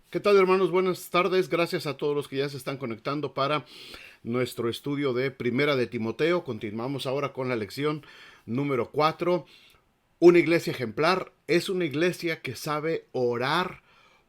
¿Qué tal, hermanos? Buenas tardes. Gracias a todos los que ya se están conectando para nuestro estudio de Primera de Timoteo. Continuamos ahora con la lección número 4. Una iglesia ejemplar es una iglesia que sabe orar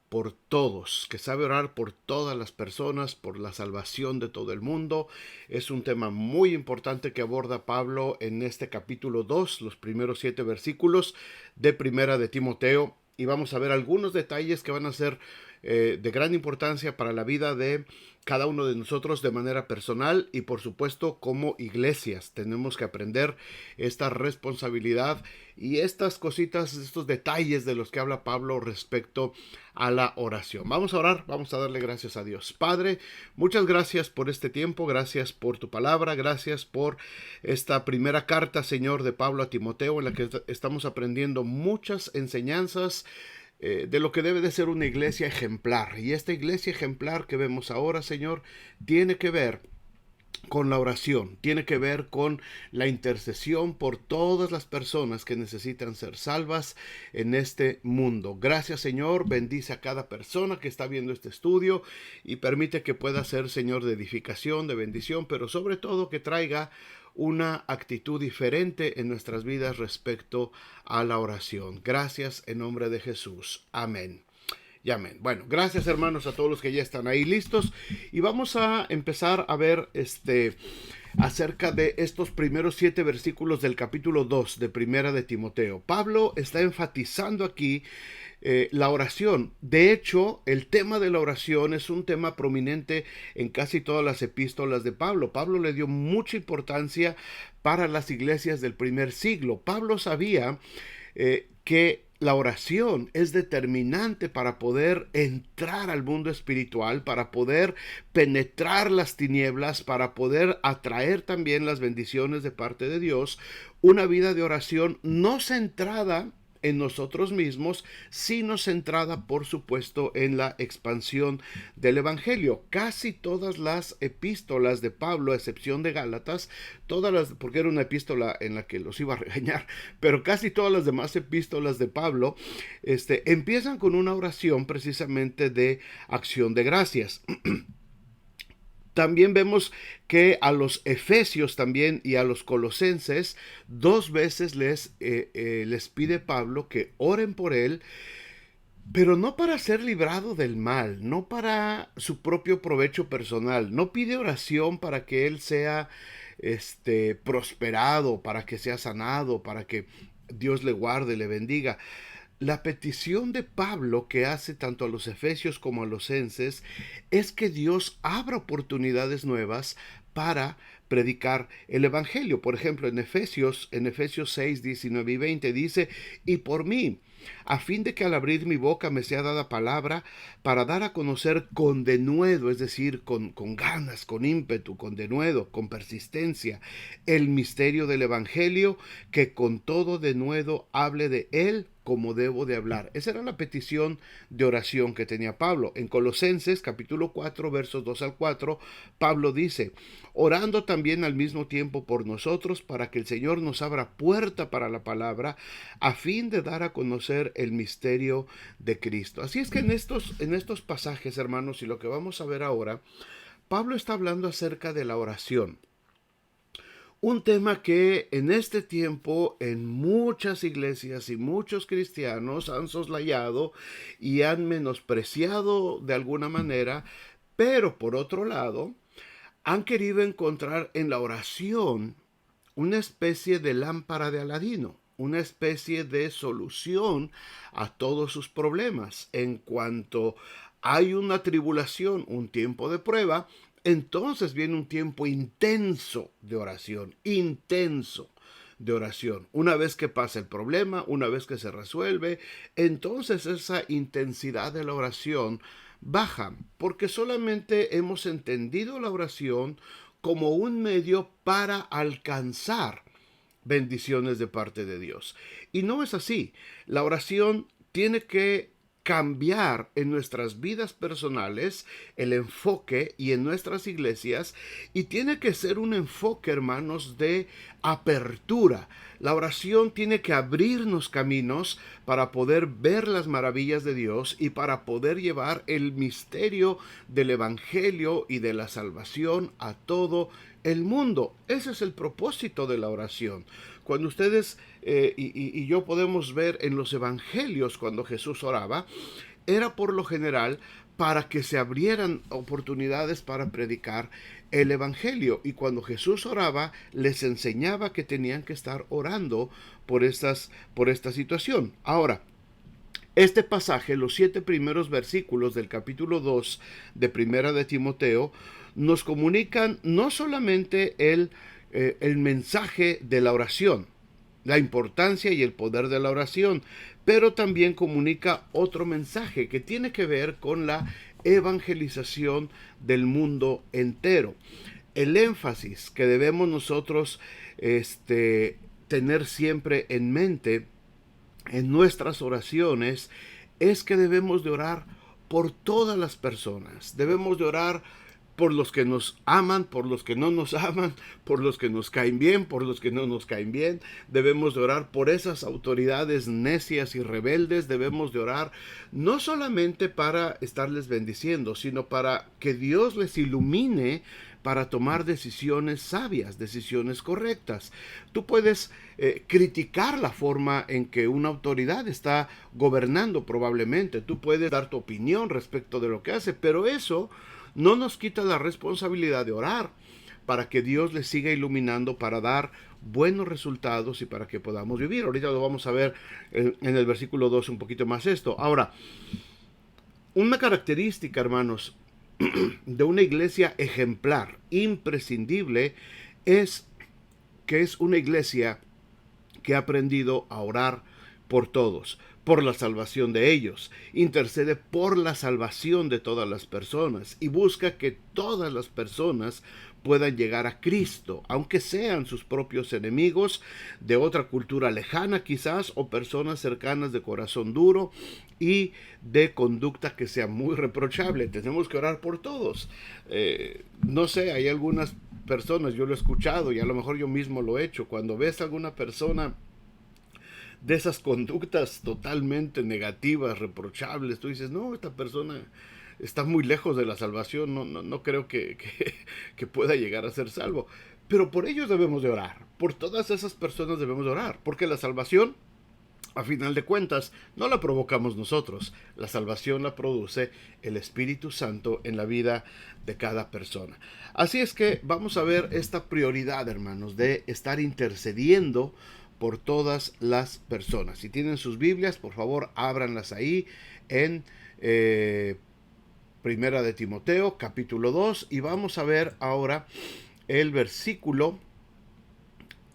por todos, que sabe orar por todas las personas, por la salvación de todo el mundo. Es un tema muy importante que aborda Pablo en este capítulo 2, los primeros 7 versículos de Primera de Timoteo. Y vamos a ver algunos detalles que van a ser de gran importancia para la vida de cada uno de nosotros de manera personal y por supuesto como iglesias. Tenemos que aprender esta responsabilidad y estas cositas, estos detalles de los que habla Pablo respecto a la oración. Vamos a orar, vamos a darle gracias a Dios. Padre, muchas gracias por este tiempo, gracias por tu palabra, gracias por esta primera carta, Señor, de Pablo a Timoteo, en la que estamos aprendiendo muchas enseñanzas de lo que debe de ser una iglesia ejemplar. Y esta iglesia ejemplar que vemos ahora, Señor, tiene que ver con la oración, tiene que ver con la intercesión por todas las personas que necesitan ser salvas en este mundo. Gracias, Señor, bendice a cada persona que está viendo este estudio y permite que pueda ser, Señor, de edificación, de bendición, pero sobre todo que traiga una actitud diferente en nuestras vidas respecto a la oración. Gracias en nombre de Jesús. Amén. Y amén. Bueno, gracias hermanos a todos los que ya están ahí listos. Y vamos a empezar a ver acerca de estos primeros 7 versículos del capítulo 2 de Primera de Timoteo. Pablo está enfatizando aquí la oración. De hecho, el tema de la oración es un tema prominente en casi todas las epístolas de Pablo. Pablo le dio mucha importancia para las iglesias del primer siglo. Pablo sabía que la oración es determinante para poder entrar al mundo espiritual, para poder penetrar las tinieblas, para poder atraer también las bendiciones de parte de Dios. Una vida de oración no centrada en nosotros mismos, sino centrada, por supuesto, en la expansión del Evangelio. Casi todas las epístolas de Pablo, a excepción de Gálatas, porque era una epístola en la que los iba a regañar, pero casi todas las demás epístolas de Pablo, empiezan con una oración precisamente de acción de gracias. También vemos que a los efesios también y a los colosenses 2 veces les pide Pablo que oren por él, pero no para ser librado del mal, no para su propio provecho personal. No pide oración para que él sea prosperado, para que sea sanado, para que Dios le guarde, le bendiga. La petición de Pablo que hace tanto a los efesios como a los enses es que Dios abra oportunidades nuevas para predicar el evangelio. Por ejemplo, en Efesios 6, 19 y 20 dice: y por mí, a fin de que al abrir mi boca me sea dada palabra para dar a conocer con denuedo, es decir, con ganas, con ímpetu, con denuedo, con persistencia, el misterio del evangelio, que con todo denuedo hable de él como debo de hablar. Esa era la petición de oración que tenía Pablo. En Colosenses capítulo 4 versos 2 al 4, Pablo dice: orando también al mismo tiempo por nosotros, para que el Señor nos abra puerta para la palabra, a fin de dar a conocer el misterio de Cristo. Así es que en estos pasajes, hermanos, y lo que vamos a ver ahora, Pablo está hablando acerca de la oración. Un tema que en este tiempo en muchas iglesias y muchos cristianos han soslayado y han menospreciado de alguna manera, pero por otro lado han querido encontrar en la oración una especie de lámpara de Aladino, una especie de solución a todos sus problemas. En cuanto hay una tribulación, un tiempo de prueba, entonces viene un tiempo intenso de oración, intenso de oración. Una vez que pasa el problema, una vez que se resuelve, entonces esa intensidad de la oración baja, porque solamente hemos entendido la oración como un medio para alcanzar bendiciones de parte de Dios. Y no es así. La oración tiene que cambiar en nuestras vidas personales el enfoque y en nuestras iglesias, y tiene que ser un enfoque, hermanos, de apertura. La oración tiene que abrirnos caminos para poder ver las maravillas de Dios y para poder llevar el misterio del evangelio y de la salvación a todo el mundo. Ese es el propósito de la oración. Cuando ustedes y yo podemos ver en los evangelios cuando Jesús oraba, era por lo general para que se abrieran oportunidades para predicar el evangelio. Y cuando Jesús oraba, les enseñaba que tenían que estar orando por esta situación. Ahora, este pasaje, los 7 primeros versículos del capítulo 2 de Primera de Timoteo, nos comunican no solamente el mensaje de la oración, la importancia y el poder de la oración, pero también comunica otro mensaje que tiene que ver con la evangelización del mundo entero. El énfasis que debemos nosotros tener siempre en mente en nuestras oraciones es que debemos de orar por todas las personas. Debemos de orar por los que nos aman, por los que no nos aman, por los que nos caen bien, por los que no nos caen bien. Debemos de orar por esas autoridades necias y rebeldes. Debemos de orar no solamente para estarles bendiciendo, sino para que Dios les ilumine para tomar decisiones sabias, decisiones correctas. Tú puedes criticar la forma en que una autoridad está gobernando probablemente. Tú puedes dar tu opinión respecto de lo que hace, pero eso no nos quita la responsabilidad de orar para que Dios les siga iluminando para dar buenos resultados y para que podamos vivir. Ahorita lo vamos a ver en el versículo 2 un poquito más esto. Ahora, una característica, hermanos, de una iglesia ejemplar, imprescindible, es que es una iglesia que ha aprendido a orar por todos, por la salvación de ellos, intercede por la salvación de todas las personas y busca que todas las personas puedan llegar a Cristo, aunque sean sus propios enemigos de otra cultura lejana quizás, o personas cercanas de corazón duro y de conducta que sea muy reprochable. Tenemos que orar por todos. No sé, hay algunas personas, yo lo he escuchado y a lo mejor yo mismo lo he hecho, cuando ves a alguna persona de esas conductas totalmente negativas, reprochables, tú dices, no, esta persona está muy lejos de la salvación, no creo que pueda llegar a ser salvo. Pero por ellos debemos de orar, por todas esas personas debemos de orar, porque la salvación, a final de cuentas, no la provocamos nosotros, la salvación la produce el Espíritu Santo en la vida de cada persona. Así es que vamos a ver esta prioridad, hermanos, de estar intercediendo por todas las personas. Si tienen sus Biblias, por favor, ábranlas ahí en Primera de Timoteo, capítulo 2, y vamos a ver ahora el versículo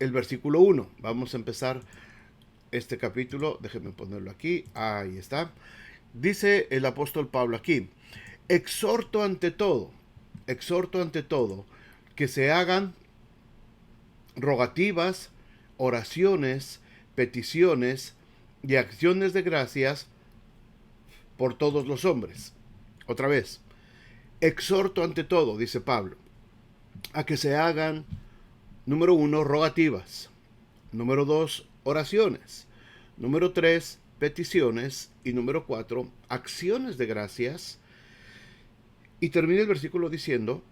1. Vamos a empezar este capítulo, déjenme ponerlo aquí, ahí está. Dice el apóstol Pablo aquí, exhorto ante todo, que se hagan rogativas, oraciones, peticiones y acciones de gracias por todos los hombres. Otra vez, exhorto ante todo, dice Pablo, a que se hagan, número 1, rogativas, número 2, oraciones, número 3, peticiones y número 4, acciones de gracias. Y termina el versículo diciendo,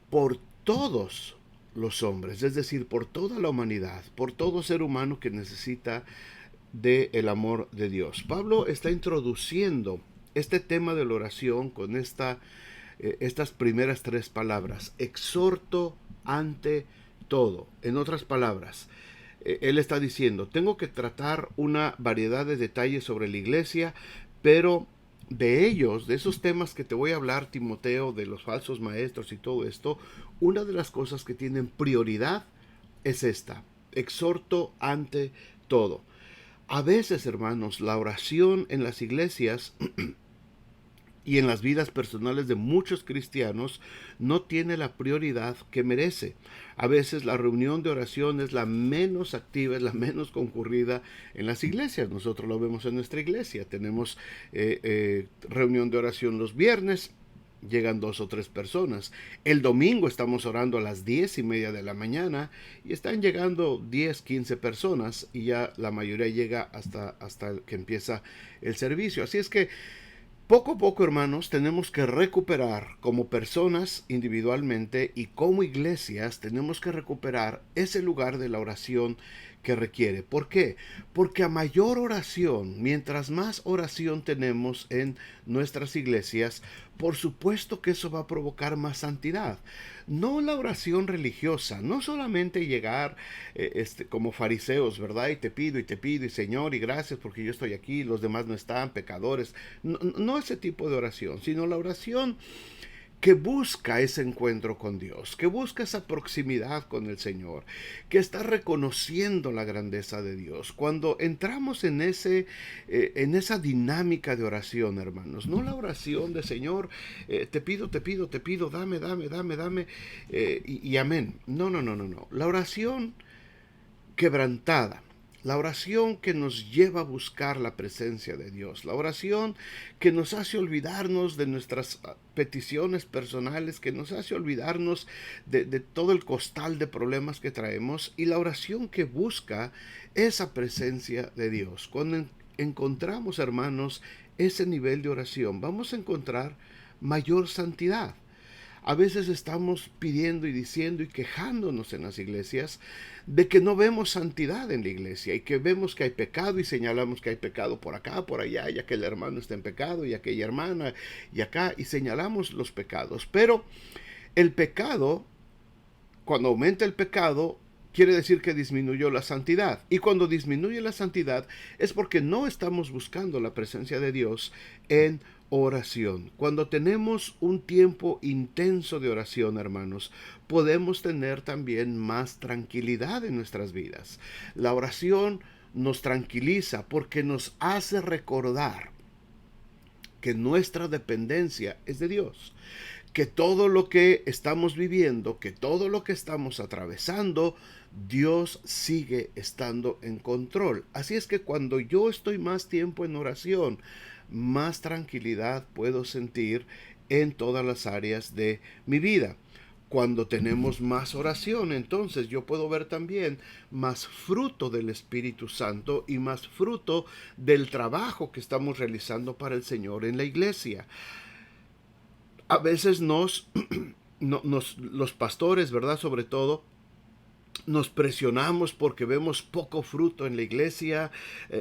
por todos los hombres, es decir, por toda la humanidad, por todo ser humano que necesita del amor de Dios. Pablo está introduciendo este tema de la oración con estas primeras 3 palabras, exhorto ante todo. En otras palabras, él está diciendo, tengo que tratar una variedad de detalles sobre la iglesia, pero de ellos, de esos temas que te voy a hablar, Timoteo, de los falsos maestros y todo esto, una de las cosas que tienen prioridad es esta, exhorto ante todo. A veces, hermanos, la oración en las iglesias y en las vidas personales de muchos cristianos no tiene la prioridad que merece. A veces la reunión de oración es la menos activa, es la menos concurrida en las iglesias. Nosotros lo vemos en nuestra iglesia. Tenemos reunión de oración los viernes. Llegan 2 o 3 personas. El domingo estamos orando a las 10:30 de la mañana y están llegando 10, 15 personas y ya la mayoría llega hasta que empieza el servicio. Así es que poco a poco, hermanos, tenemos que recuperar como personas individualmente y como iglesias tenemos que recuperar ese lugar de la oración que requiere. ¿Por qué? Porque a mayor oración, mientras más oración tenemos en nuestras iglesias, por supuesto que eso va a provocar más santidad. No la oración religiosa, no solamente llegar como fariseos, ¿verdad? Y te pido, y Señor, y gracias porque yo estoy aquí, los demás no están, pecadores. No, no ese tipo de oración, sino la oración que busca ese encuentro con Dios, que busca esa proximidad con el Señor, que está reconociendo la grandeza de Dios. Cuando entramos en esa dinámica de oración, hermanos, no la oración de Señor, te pido, dame, y amén. No, no, no, no, no. La oración quebrantada. La oración que nos lleva a buscar la presencia de Dios. La oración que nos hace olvidarnos de nuestras peticiones personales, que nos hace olvidarnos de todo el costal de problemas que traemos. Y la oración que busca esa presencia de Dios. Cuando encontramos, hermanos, ese nivel de oración, vamos a encontrar mayor santidad. A veces estamos pidiendo y diciendo y quejándonos en las iglesias de que no vemos santidad en la iglesia y que vemos que hay pecado y señalamos que hay pecado por acá, por allá, y aquel hermano está en pecado y aquella hermana y acá, y señalamos los pecados. Pero el pecado, cuando aumenta el pecado, quiere decir que disminuyó la santidad. Y cuando disminuye la santidad es porque no estamos buscando la presencia de Dios en oración. Cuando tenemos un tiempo intenso de oración, hermanos, podemos tener también más tranquilidad en nuestras vidas. La oración nos tranquiliza porque nos hace recordar que nuestra dependencia es de Dios, que todo lo que estamos viviendo, que todo lo que estamos atravesando, Dios sigue estando en control. Así es que cuando yo estoy más tiempo en oración, más tranquilidad puedo sentir en todas las áreas de mi vida. Cuando tenemos más oración, entonces yo puedo ver también más fruto del Espíritu Santo y más fruto del trabajo que estamos realizando para el Señor en la iglesia. A veces los pastores, ¿verdad? Sobre todo, nos presionamos porque vemos poco fruto en la iglesia,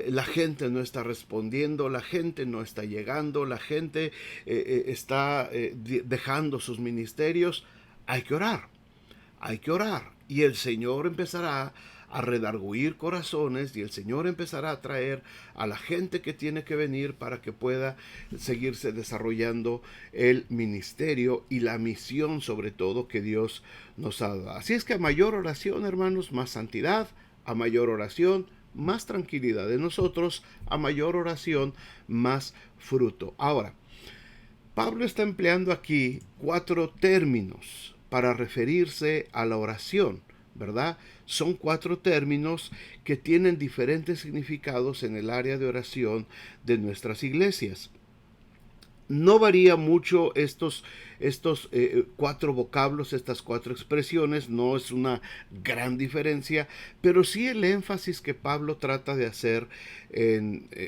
la gente no está respondiendo, la gente no está llegando, la gente está dejando sus ministerios. Hay que orar, y el Señor empezará a redarguir corazones y el Señor empezará a traer a la gente que tiene que venir para que pueda seguirse desarrollando el ministerio y la misión, sobre todo, que Dios nos ha dado. Así es que a mayor oración, hermanos, más santidad; a mayor oración, más tranquilidad de nosotros; a mayor oración, más fruto. Ahora, Pablo está empleando aquí 4 términos para referirse a la oración, ¿verdad? Son 4 términos que tienen diferentes significados en el área de oración de nuestras iglesias. No varía mucho estos 4 vocablos, estas 4 expresiones, no es una gran diferencia, pero sí el énfasis que Pablo trata de hacer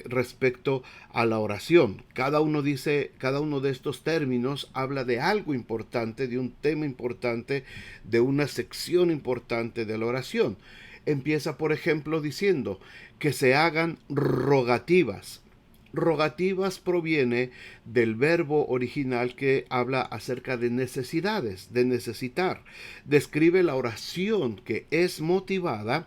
respecto a la oración. Cada uno de estos términos habla de algo importante, de un tema importante, de una sección importante de la oración. Empieza, por ejemplo, diciendo que se hagan rogativas. Rogativas proviene del verbo original que habla acerca de necesidades, de necesitar. Describe la oración que es motivada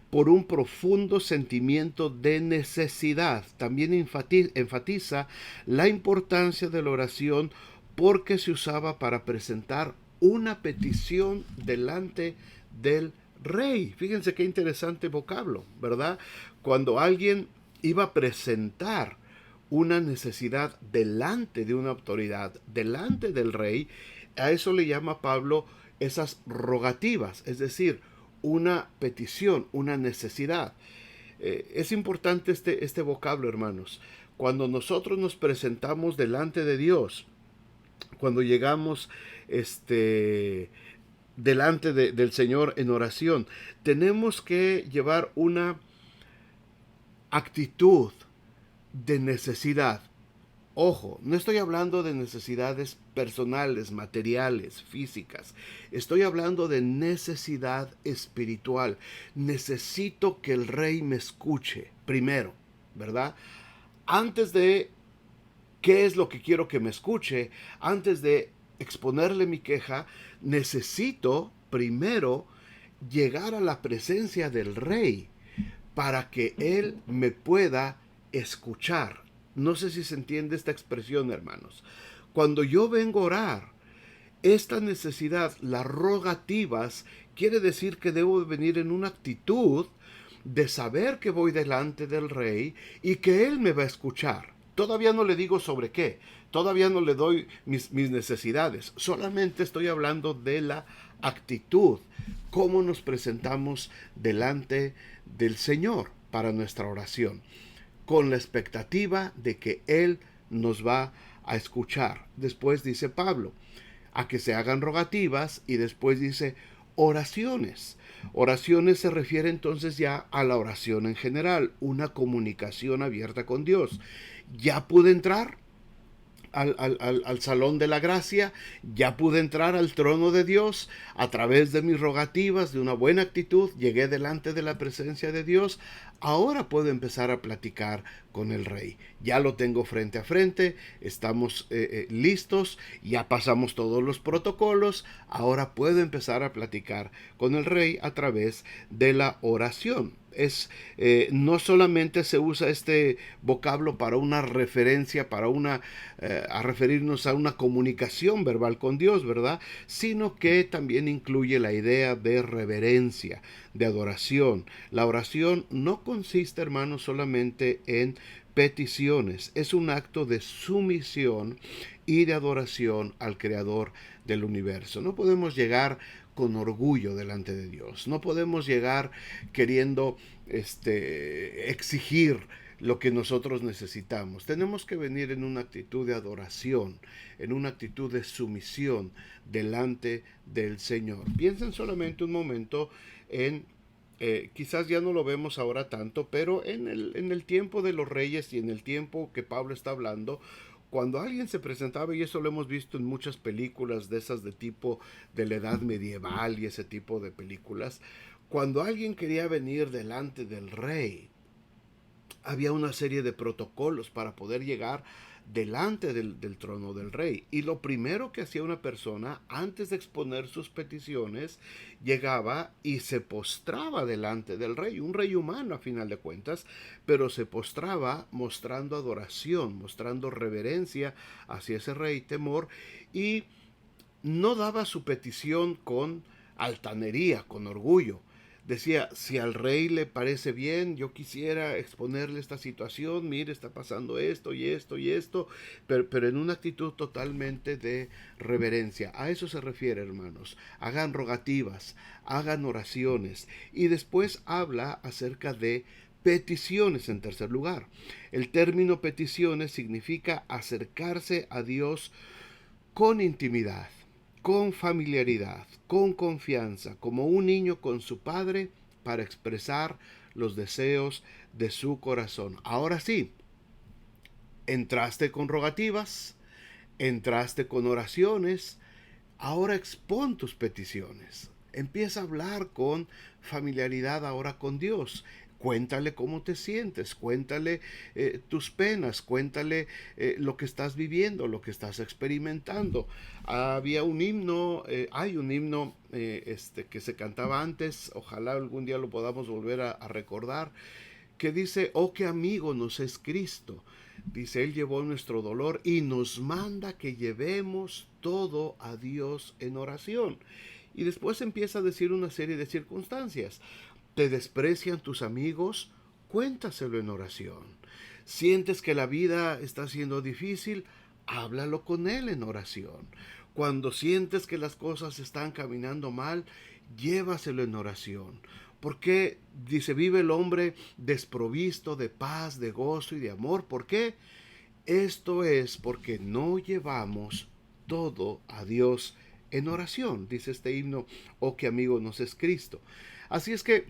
por un profundo sentimiento de necesidad. También enfatiza la importancia de la oración porque se usaba para presentar una petición delante del rey. Fíjense qué interesante vocablo, ¿verdad? Cuando alguien iba a presentar una necesidad delante de una autoridad, delante del rey. A eso le llama Pablo esas rogativas, es decir, una petición, una necesidad. Es importante este vocablo, hermanos. Cuando nosotros nos presentamos delante de Dios, cuando llegamos delante del Señor en oración, tenemos que llevar una actitud de necesidad. Ojo, no estoy hablando de necesidades personales, materiales, físicas. Estoy hablando de necesidad espiritual. Necesito que el rey me escuche primero, ¿verdad? Antes de qué es lo que quiero que me escuche, antes de exponerle mi queja, necesito primero llegar a la presencia del rey para que él me pueda escuchar. No sé si se entiende esta expresión, hermanos. Cuando yo vengo a orar, esta necesidad, las rogativas, quiere decir que debo venir en una actitud de saber que voy delante del rey y que él me va a escuchar. Todavía no le digo sobre qué, todavía no le doy mis necesidades, solamente estoy hablando de la actitud, cómo nos presentamos delante del Señor para nuestra oración, con la expectativa de que Él nos va a escuchar. Después dice Pablo, a que se hagan rogativas, y después dice oraciones. Oraciones se refiere entonces ya a la oración en general, una comunicación abierta con Dios. ¿Ya pude entrar al salón de la gracia? ¿Ya pude entrar al trono de Dios? A través de mis rogativas, de una buena actitud, llegué delante de la presencia de Dios. Ahora puedo empezar a platicar con el rey. Ya lo tengo frente a frente, estamos listos, ya pasamos todos los protocolos. Ahora puedo empezar a platicar con el rey a través de la oración. No solamente se usa este vocablo para una referencia, a referirnos a una comunicación verbal con Dios, ¿verdad? Sino que también incluye la idea de reverencia, de adoración. La oración no consiste, hermanos, solamente en peticiones, es un acto de sumisión y de adoración al Creador del universo. No podemos llegar con orgullo delante de Dios. No podemos llegar queriendo exigir lo que nosotros necesitamos. Tenemos que venir en una actitud de adoración, en una actitud de sumisión delante del Señor. Piensen solamente un momento en quizás ya no lo vemos ahora tanto, pero en el tiempo de los reyes y en el tiempo que Pablo está hablando, cuando alguien se presentaba, y eso lo hemos visto en muchas películas de esas de tipo de la edad medieval y ese tipo de películas, cuando alguien quería venir delante del rey, había una serie de protocolos para poder llegar delante del trono del rey. Y lo primero que hacía una persona antes de exponer sus peticiones, llegaba y se postraba delante del rey, un rey humano a final de cuentas, pero se postraba mostrando adoración, mostrando reverencia hacia ese rey, temor, y no daba su petición con altanería, con orgullo. Decía, si al rey le parece bien, yo quisiera exponerle esta situación, mire, está pasando esto y esto y esto, pero en una actitud totalmente de reverencia. A eso se refiere, hermanos. Hagan rogativas, hagan oraciones, y después habla acerca de peticiones en tercer lugar. El término peticiones significa acercarse a Dios con intimidad, con familiaridad, con confianza, como un niño con su padre, para expresar los deseos de su corazón. Ahora sí, entraste con rogativas, entraste con oraciones, ahora expón tus peticiones. Empieza a hablar con familiaridad ahora con Dios. Cuéntale cómo te sientes, cuéntale tus penas, cuéntale lo que estás viviendo, lo que estás experimentando. Había un himno, hay un himno que se cantaba antes, ojalá algún día lo podamos volver a recordar, que dice, oh, qué amigo nos es Cristo. Dice, Él llevó nuestro dolor y nos manda que llevemos todo a Dios en oración. Y después empieza a decir una serie de circunstancias. Te desprecian tus amigos, cuéntaselo en oración. Sientes que la vida está siendo difícil, háblalo con Él en oración. Cuando sientes que las cosas están caminando mal, llévaselo en oración. Porque dice, vive el hombre desprovisto de paz, de gozo y de amor. ¿Por qué? Esto es porque no llevamos todo a Dios en oración, dice este himno, oh que amigo nos es Cristo. Así es que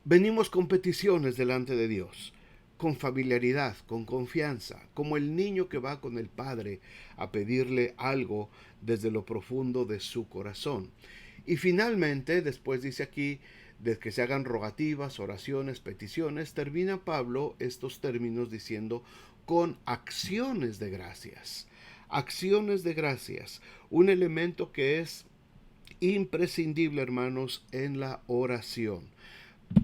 venimos con peticiones delante de Dios, con familiaridad, con confianza, como el niño que va con el padre a pedirle algo desde lo profundo de su corazón. Y finalmente, después dice aquí, de que se hagan rogativas, oraciones, peticiones, termina Pablo estos términos diciendo con acciones de gracias. Acciones de gracias, un elemento que es imprescindible, hermanos, en la oración.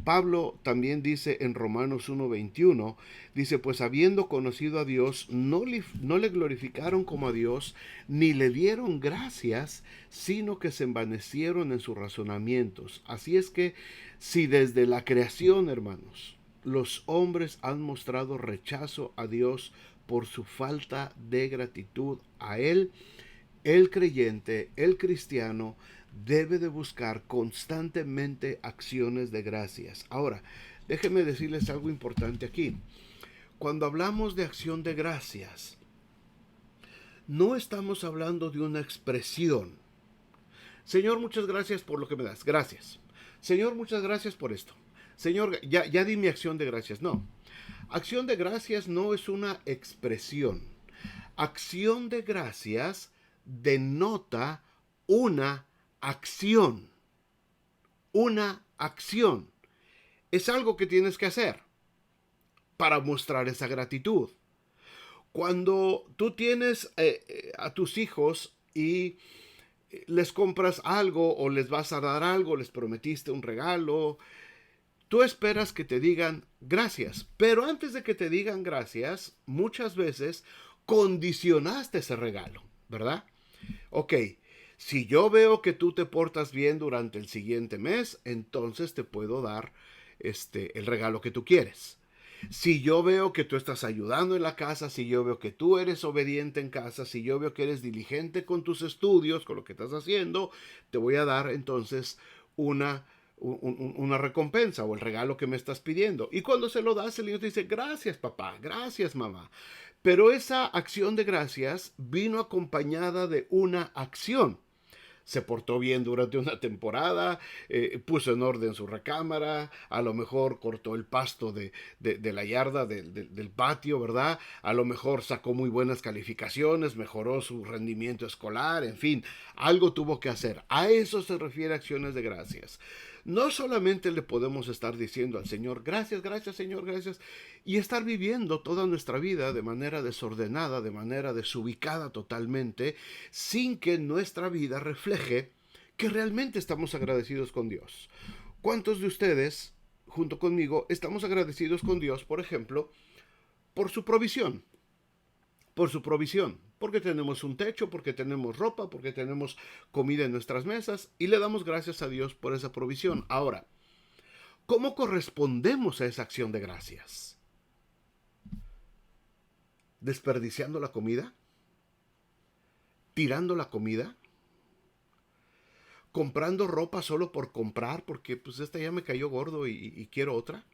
Pablo también dice en Romanos 1:21, dice, pues habiendo conocido a Dios, no le glorificaron como a Dios, ni le dieron gracias, sino que se envanecieron en sus razonamientos. Así es que si desde la creación, hermanos, los hombres han mostrado rechazo a Dios por su falta de gratitud a Él, el creyente, el cristiano, debe de buscar constantemente acciones de gracias. Ahora, déjenme decirles algo importante aquí. Cuando hablamos de acción de gracias, no estamos hablando de una expresión. Señor, muchas gracias por lo que me das. Gracias. Señor, muchas gracias por esto. Señor, ya di mi acción de gracias. No. Acción de gracias no es una expresión. Acción de gracias denota una acción. Una acción. Es algo que tienes que hacer para mostrar esa gratitud. Cuando tú tienes a tus hijos y les compras algo o les vas a dar algo, les prometiste un regalo, tú esperas que te digan gracias. Pero antes de que te digan gracias, muchas veces condicionaste ese regalo, ¿verdad? Ok, si yo veo que tú te portas bien durante el siguiente mes, entonces te puedo dar el regalo que tú quieres. Si yo veo que tú estás ayudando en la casa, si yo veo que tú eres obediente en casa, si yo veo que eres diligente con tus estudios, con lo que estás haciendo, te voy a dar entonces una recompensa o el regalo que me estás pidiendo. Y cuando se lo das, el niño te dice, gracias papá, gracias mamá. Pero esa acción de gracias vino acompañada de una acción. Se portó bien durante una temporada, puso en orden su recámara, a lo mejor cortó el pasto de la yarda del patio, ¿verdad? A lo mejor sacó muy buenas calificaciones, mejoró su rendimiento escolar, en fin, algo tuvo que hacer. A eso se refiere acciones de gracias. No solamente le podemos estar diciendo al Señor, gracias, gracias Señor, gracias, y estar viviendo toda nuestra vida de manera desordenada, de manera desubicada totalmente, sin que nuestra vida refleje que realmente estamos agradecidos con Dios. ¿Cuántos de ustedes, junto conmigo, estamos agradecidos con Dios, por ejemplo, por su provisión? Por su provisión, porque tenemos un techo, porque tenemos ropa, porque tenemos comida en nuestras mesas y le damos gracias a Dios por esa provisión. Ahora, ¿cómo correspondemos a esa acción de gracias? ¿Desperdiciando la comida? ¿Tirando la comida? ¿Comprando ropa solo por comprar porque pues esta ya me cayó gordo y quiero otra?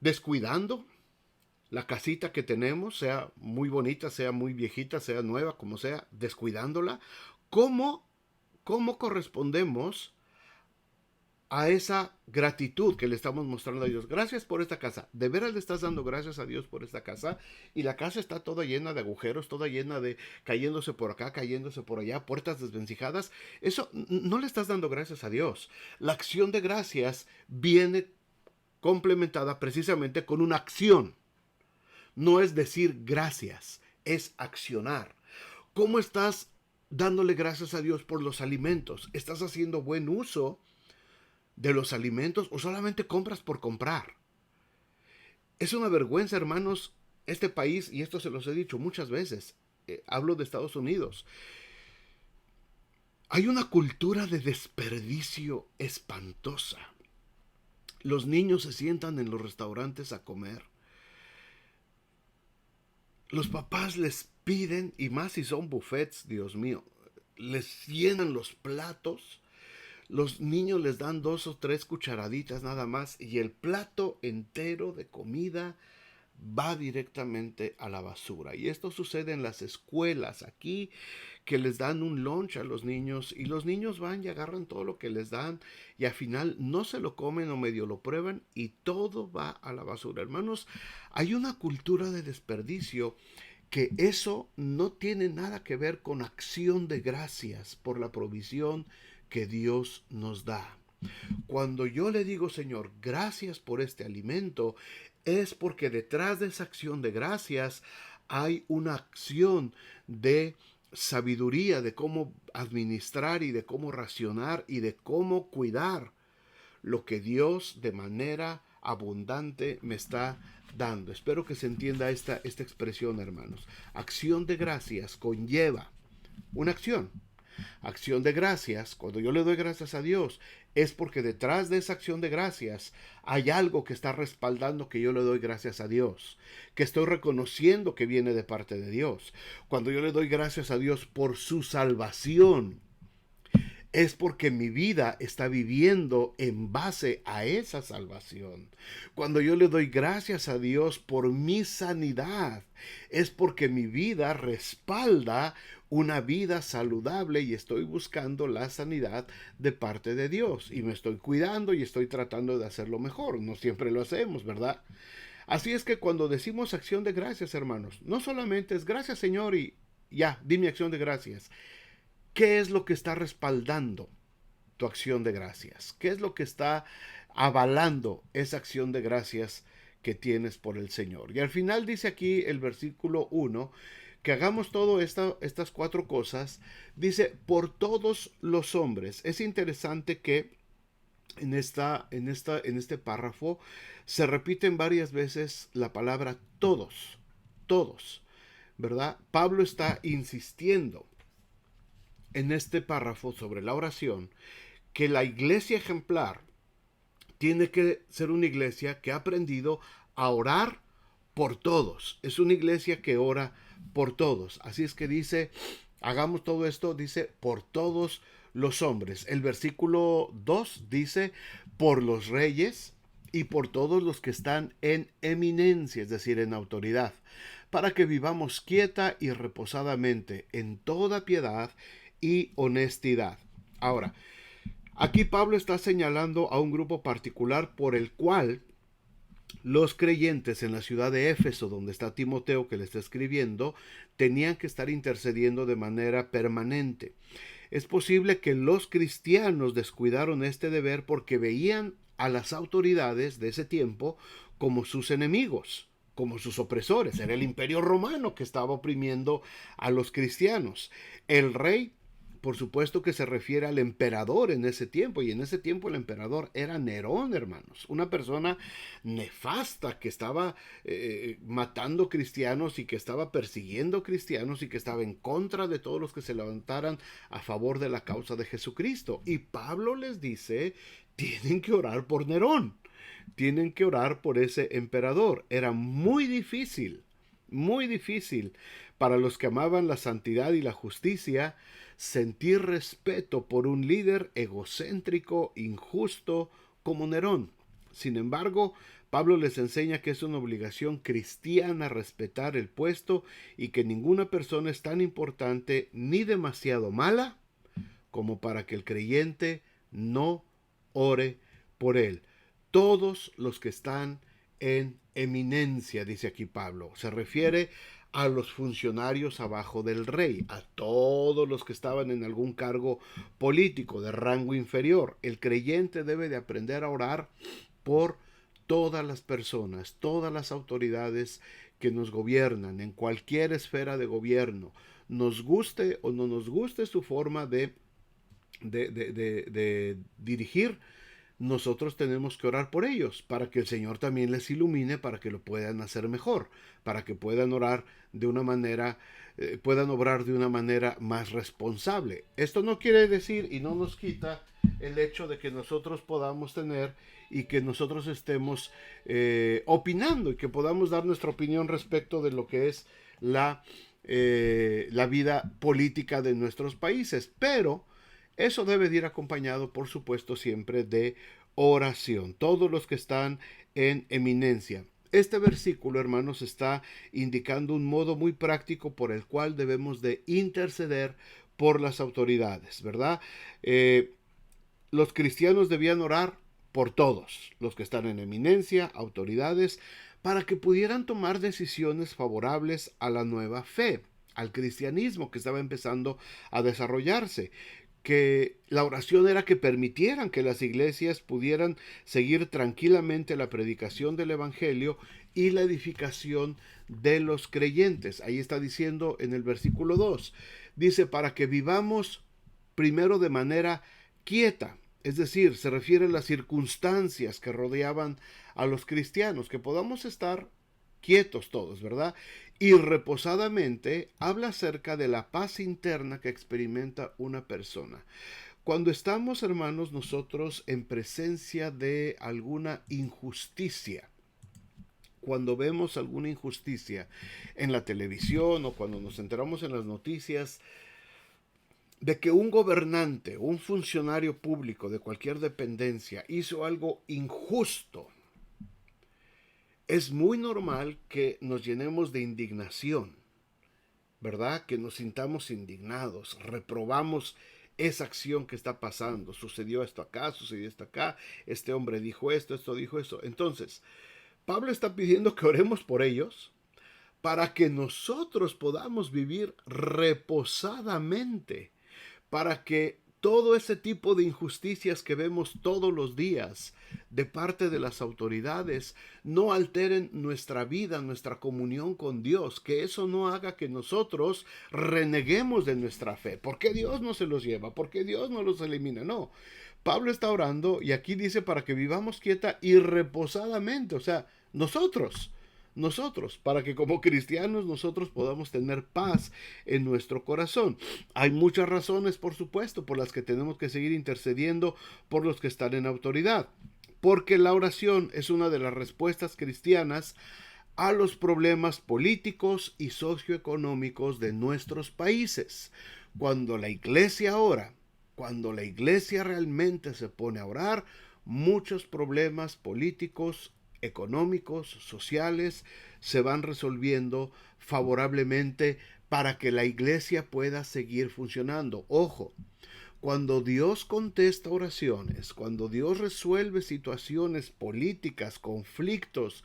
¿Descuidando la casita que tenemos, sea muy bonita, sea muy viejita, sea nueva, como sea, descuidándola? ¿Cómo, cómo correspondemos a esa gratitud que le estamos mostrando a Dios? Gracias por esta casa. ¿De veras le estás dando gracias a Dios por esta casa? Y la casa está toda llena de agujeros, toda llena de cayéndose por acá, cayéndose por allá, puertas desvencijadas. Eso no le estás dando gracias a Dios. La acción de gracias viene complementada precisamente con una acción. No es decir gracias, es accionar. ¿Cómo estás dándole gracias a Dios por los alimentos? ¿Estás haciendo buen uso de los alimentos o solamente compras por comprar? Es una vergüenza, hermanos, este país, y esto se los he dicho muchas veces, hablo de Estados Unidos. Hay una cultura de desperdicio espantosa. Los niños se sientan en los restaurantes a comer. Los papás les piden, y más si son buffets, Dios mío, les llenan los platos. Los niños les dan 2 o 3 cucharaditas nada más y el plato entero de comida va directamente a la basura. Y esto sucede en las escuelas aquí, que les dan un lunch a los niños y los niños van y agarran todo lo que les dan y al final no se lo comen o medio lo prueban y todo va a la basura. Hermanos, hay una cultura de desperdicio que eso no tiene nada que ver con acción de gracias por la provisión que Dios nos da. Cuando yo le digo, Señor, gracias por este alimento, es porque detrás de esa acción de gracias hay una acción de sabiduría, de cómo administrar y de cómo racionar y de cómo cuidar lo que Dios de manera abundante me está dando. Espero que se entienda esta expresión, hermanos. Acción de gracias conlleva una acción. Acción de gracias, cuando yo le doy gracias a Dios, es porque detrás de esa acción de gracias hay algo que está respaldando que yo le doy gracias a Dios, que estoy reconociendo que viene de parte de Dios. Cuando yo le doy gracias a Dios por su salvación, es porque mi vida está viviendo en base a esa salvación. Cuando yo le doy gracias a Dios por mi sanidad, es porque mi vida respalda una vida saludable y estoy buscando la sanidad de parte de Dios. Y me estoy cuidando y estoy tratando de hacerlo mejor. No siempre lo hacemos, ¿verdad? Así es que cuando decimos acción de gracias, hermanos, no solamente es gracias, Señor, y ya, di mi acción de gracias. ¿Qué es lo que está respaldando tu acción de gracias? ¿Qué es lo que está avalando esa acción de gracias que tienes por el Señor? Y al final dice aquí el versículo 1 que hagamos todas estas 4 cosas. Dice, por todos los hombres. Es interesante que en este párrafo se repiten varias veces la palabra todos, todos, ¿verdad? Pablo está insistiendo en este párrafo sobre la oración que la iglesia ejemplar tiene que ser una iglesia que ha aprendido a orar por todos. Es una iglesia que ora por todos. Así es que dice, hagamos todo esto, dice, por todos los hombres. El versículo 2 dice, por los reyes y por todos los que están en eminencia, es decir, en autoridad, para que vivamos quieta y reposadamente en toda piedad y honestidad. Ahora, aquí Pablo está señalando a un grupo particular por el cual los creyentes en la ciudad de Éfeso, donde está Timoteo que le está escribiendo, tenían que estar intercediendo de manera permanente. Es posible que los cristianos descuidaron este deber porque veían a las autoridades de ese tiempo como sus enemigos, como sus opresores. Era el imperio romano que estaba oprimiendo a los cristianos. El rey, por supuesto que se refiere al emperador en ese tiempo, y en ese tiempo el emperador era Nerón, hermanos, una persona nefasta que estaba matando cristianos y que estaba persiguiendo cristianos y que estaba en contra de todos los que se levantaran a favor de la causa de Jesucristo. Y Pablo les dice, tienen que orar por Nerón, tienen que orar por ese emperador. Era muy difícil para los que amaban la santidad y la justicia sentir respeto por un líder egocéntrico, injusto como Nerón. Sin embargo, Pablo les enseña que es una obligación cristiana respetar el puesto y que ninguna persona es tan importante ni demasiado mala como para que el creyente no ore por él. Todos los que están en eminencia, dice aquí Pablo, se refiere a los funcionarios abajo del rey, a todos los que estaban en algún cargo político de rango inferior. El creyente debe de aprender a orar por todas las personas, todas las autoridades que nos gobiernan en cualquier esfera de gobierno, nos guste o no nos guste su forma de dirigir. nosotros tenemos que orar por ellos, para que el Señor también les ilumine, para que lo puedan hacer mejor, para que puedan orar de una manera, puedan obrar de una manera más responsable. Esto no quiere decir y no nos quita el hecho de que nosotros podamos tener y que nosotros estemos opinando y que podamos dar nuestra opinión respecto de lo que es la vida política de nuestros países. Pero eso debe de ir acompañado, por supuesto, siempre de oración. Todos los que están en eminencia. Este versículo, hermanos, está indicando un modo muy práctico por el cual debemos de interceder por las autoridades, ¿verdad? Los cristianos debían orar por todos, los que están en eminencia, autoridades, para que pudieran tomar decisiones favorables a la nueva fe, al cristianismo que estaba empezando a desarrollarse. Que la oración era que permitieran que las iglesias pudieran seguir tranquilamente la predicación del evangelio y la edificación de los creyentes. Ahí está diciendo en el versículo 2, dice, para que vivamos primero de manera quieta, es decir, se refiere a las circunstancias que rodeaban a los cristianos, que podamos estar quietos todos, ¿verdad? Y reposadamente habla acerca de la paz interna que experimenta una persona. Cuando estamos, hermanos, nosotros en presencia de alguna injusticia, cuando vemos alguna injusticia en la televisión o cuando nos enteramos en las noticias de que un gobernante, un funcionario público de cualquier dependencia hizo algo injusto, es muy normal que nos llenemos de indignación, ¿verdad? Que nos sintamos indignados, reprobamos esa acción que está pasando. Sucedió esto acá, sucedió esto acá, este hombre dijo esto dijo eso. Entonces, Pablo está pidiendo que oremos por ellos para que nosotros podamos vivir reposadamente, para que todo ese tipo de injusticias que vemos todos los días de parte de las autoridades no alteren nuestra vida, nuestra comunión con Dios, que eso no haga que nosotros reneguemos de nuestra fe. ¿Por qué Dios no se los lleva? ¿Por qué Dios no los elimina? No. Pablo está orando y aquí dice para que vivamos quieta y reposadamente, o sea, nosotros, para que como cristianos nosotros podamos tener paz en nuestro corazón. Hay muchas razones, por supuesto, por las que tenemos que seguir intercediendo por los que están en autoridad. Porque la oración es una de las respuestas cristianas a los problemas políticos y socioeconómicos de nuestros países. Cuando la iglesia ora, cuando la iglesia realmente se pone a orar, muchos problemas políticos, económicos, sociales, se van resolviendo favorablemente para que la iglesia pueda seguir funcionando. Ojo, cuando Dios contesta oraciones, cuando Dios resuelve situaciones políticas, conflictos,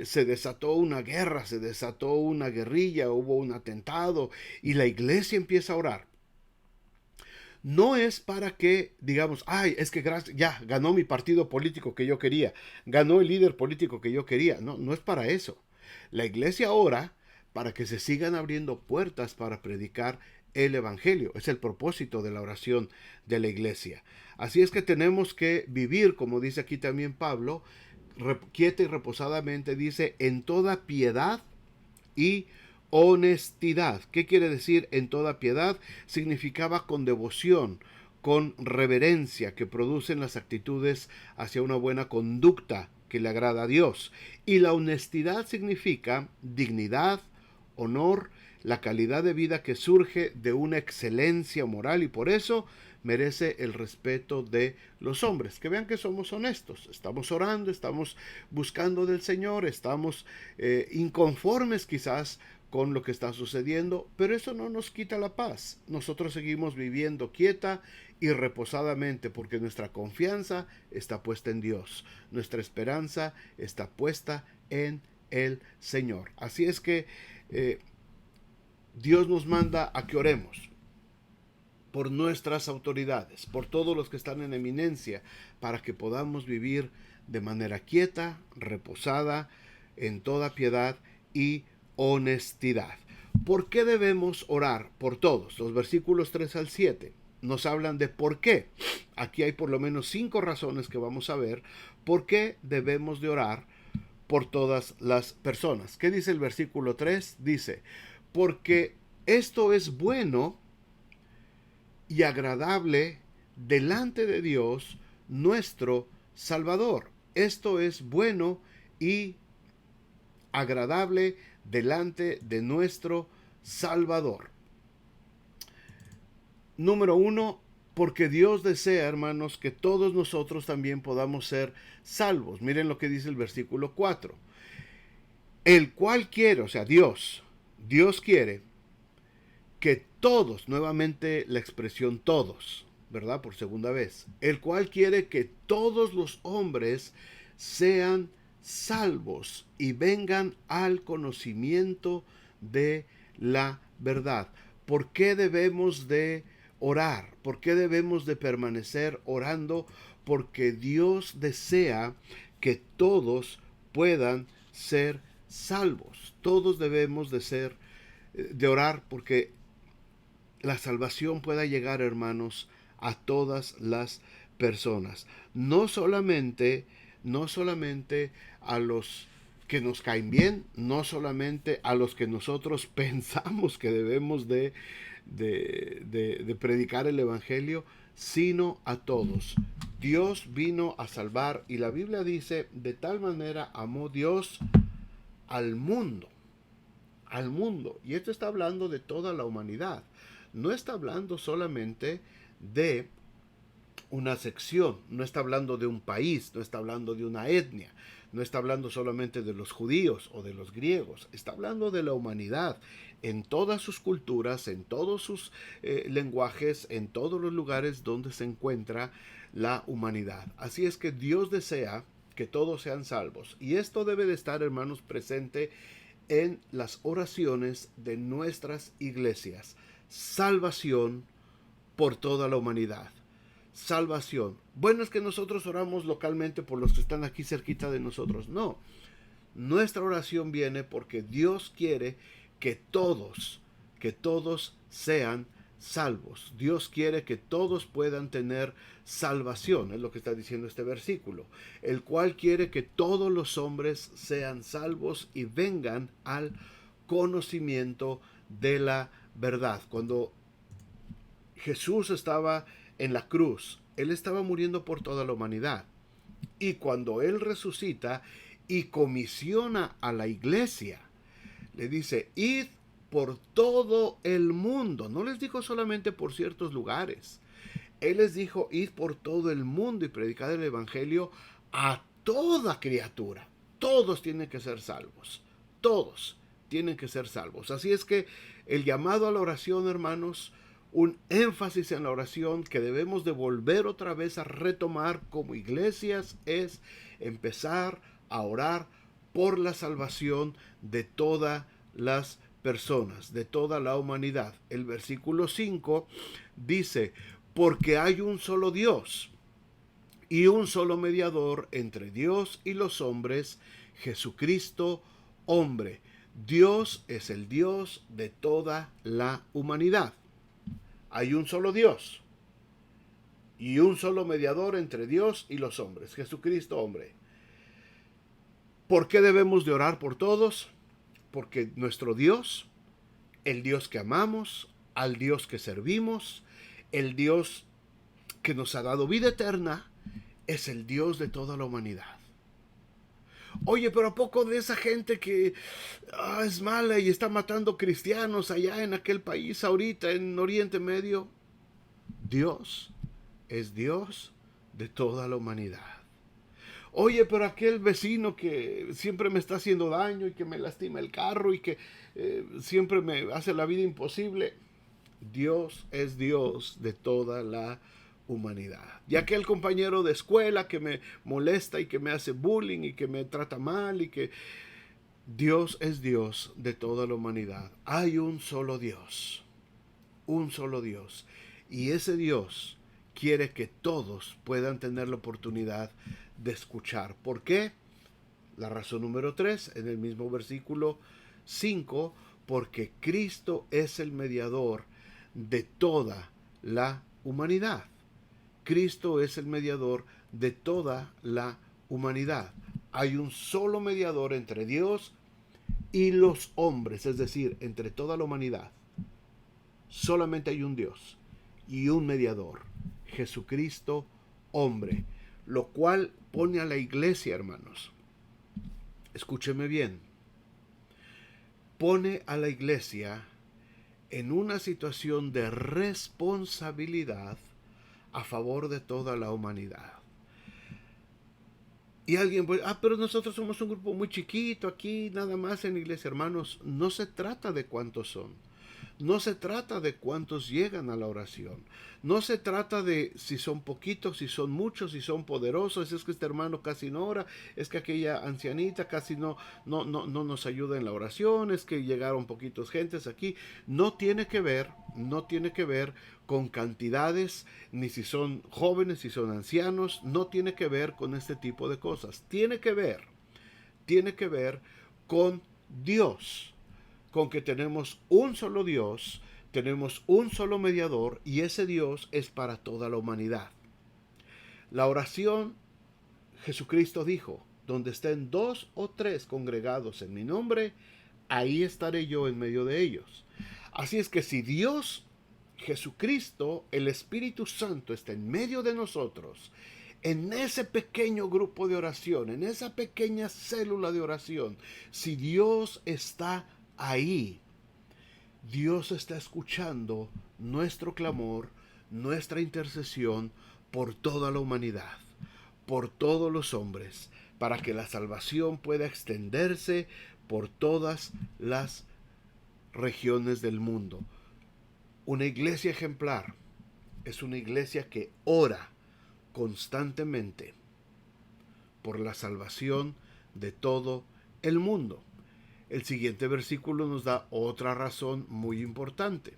se desató una guerra, se desató una guerrilla, hubo un atentado y la iglesia empieza a orar. No es para que digamos, ay, es que ya ganó mi partido político que yo quería, ganó el líder político que yo quería. No, no es para eso. La iglesia ora para que se sigan abriendo puertas para predicar el evangelio. Es el propósito de la oración de la iglesia. Así es que tenemos que vivir, como dice aquí también Pablo, quieta y reposadamente, dice, en toda piedad y honestidad. ¿Qué quiere decir en toda piedad? Significaba con devoción, con reverencia que producen las actitudes hacia una buena conducta que le agrada a Dios. Y la honestidad significa dignidad, honor, la calidad de vida que surge de una excelencia moral y por eso merece el respeto de los hombres. Que vean que somos honestos, estamos orando, estamos buscando del Señor, estamos inconformes quizás con lo que está sucediendo, pero eso no nos quita la paz. Nosotros seguimos viviendo quieta y reposadamente porque nuestra confianza está puesta en Dios, nuestra esperanza está puesta en el Señor. Así es que Dios nos manda a que oremos por nuestras autoridades, por todos los que están en eminencia, para que podamos vivir de manera quieta, reposada, en toda piedad y honestidad. ¿Por qué debemos orar por todos? Los versículos 3 al 7. nos hablan de por qué. Aquí hay por lo menos 5 razones que vamos a ver por qué debemos de orar por todas las personas. ¿Qué dice el versículo 3? Dice, porque esto es bueno y agradable delante de Dios nuestro Salvador. Esto es bueno y agradable delante de nuestro Salvador. Número 1, porque Dios desea, hermanos, que todos nosotros también podamos ser salvos. Miren lo que dice el versículo 4. El cual quiere, o sea, Dios quiere que todos, nuevamente la expresión todos, ¿verdad? Por segunda vez. El cual quiere que todos los hombres sean salvos y vengan al conocimiento de la verdad. ¿Por qué debemos de orar? ¿Por qué debemos de permanecer orando? Porque Dios desea que todos puedan ser salvos. Todos debemos de orar porque la salvación pueda llegar, hermanos, a todas las personas. No solamente a los que nos caen bien, no solamente a los que nosotros pensamos que debemos de predicar el Evangelio, sino a todos. Dios vino a salvar y la Biblia dice, de tal manera amó Dios al mundo, al mundo. Y esto está hablando de toda la humanidad. No está hablando solamente de una sección, no está hablando de un país, no está hablando de una etnia, no está hablando solamente de los judíos o de los griegos, está hablando de la humanidad en todas sus culturas, en todos sus lenguajes, en todos los lugares donde se encuentra la humanidad. Así es que Dios desea que todos sean salvos y esto debe de estar, hermanos, presente en las oraciones de nuestras iglesias. Salvación por toda la humanidad. Salvación. Bueno, es que nosotros oramos localmente por los que están aquí cerquita de nosotros. No. Nuestra oración viene porque Dios quiere que todos sean salvos. Dios quiere que todos puedan tener salvación, es lo que está diciendo este versículo, el cual quiere que todos los hombres sean salvos y vengan al conocimiento de la verdad. Cuando Jesús estaba en la cruz, Él estaba muriendo por toda la humanidad. Y cuando Él resucita y comisiona a la iglesia, le dice, id por todo el mundo. No les dijo solamente por ciertos lugares. Él les dijo, id por todo el mundo y predicad el evangelio a toda criatura. Todos tienen que ser salvos. Todos tienen que ser salvos. Así es que el llamado a la oración, hermanos, un énfasis en la oración que debemos de volver otra vez a retomar como iglesias es empezar a orar por la salvación de todas las personas, de toda la humanidad. El versículo 5 dice, porque hay un solo Dios y un solo mediador entre Dios y los hombres, Jesucristo, hombre. Dios es el Dios de toda la humanidad. Hay un solo Dios y un solo mediador entre Dios y los hombres, Jesucristo, hombre. ¿Por qué debemos de orar por todos? Porque nuestro Dios, el Dios que amamos, al Dios que servimos, el Dios que nos ha dado vida eterna, es el Dios de toda la humanidad. Oye, pero ¿a poco de esa gente que es mala y está matando cristianos allá en aquel país ahorita, en Oriente Medio? Dios es Dios de toda la humanidad. Oye, pero aquel vecino que siempre me está haciendo daño y que me lastima el carro y que siempre me hace la vida imposible. Dios es Dios de toda la humanidad. Y aquel compañero de escuela que me molesta y que me hace bullying y que me trata mal y que Dios es Dios de toda la humanidad. Hay un solo Dios. Un solo Dios. Y ese Dios quiere que todos puedan tener la oportunidad de escuchar. ¿Por qué? La razón número 3, en el mismo versículo 5, porque Cristo es el mediador de toda la humanidad. Cristo es el mediador de toda la humanidad. Hay un solo mediador entre Dios y los hombres, es decir, entre toda la humanidad. Solamente hay un Dios y un mediador, Jesucristo, hombre, lo cual pone a la iglesia, hermanos, escúcheme bien, pone a la iglesia en una situación de responsabilidad a favor de toda la humanidad. Y alguien puede, pero nosotros somos un grupo muy chiquito aquí, nada más en la iglesia, hermanos. No se trata de cuántos son. No se trata de cuántos llegan a la oración. No se trata de si son poquitos, si son muchos, si son poderosos. Es que este hermano casi no ora. Es que aquella ancianita casi no nos ayuda en la oración. Es que llegaron poquitos gentes aquí. No tiene que ver con cantidades, ni si son jóvenes, si son ancianos. No tiene que ver con este tipo de cosas. Tiene que ver con Dios, con que tenemos un solo Dios, tenemos un solo mediador y ese Dios es para toda la humanidad. La oración, Jesucristo dijo, donde estén 2 o 3 congregados en mi nombre, ahí estaré yo en medio de ellos. Así es que si Dios, Jesucristo, el Espíritu Santo está en medio de nosotros, en ese pequeño grupo de oración, en esa pequeña célula de oración, si Dios está ahí, Dios está escuchando nuestro clamor, nuestra intercesión por toda la humanidad, por todos los hombres, para que la salvación pueda extenderse por todas las regiones del mundo. Una iglesia ejemplar es una iglesia que ora constantemente por la salvación de todo el mundo. El siguiente versículo nos da otra razón muy importante.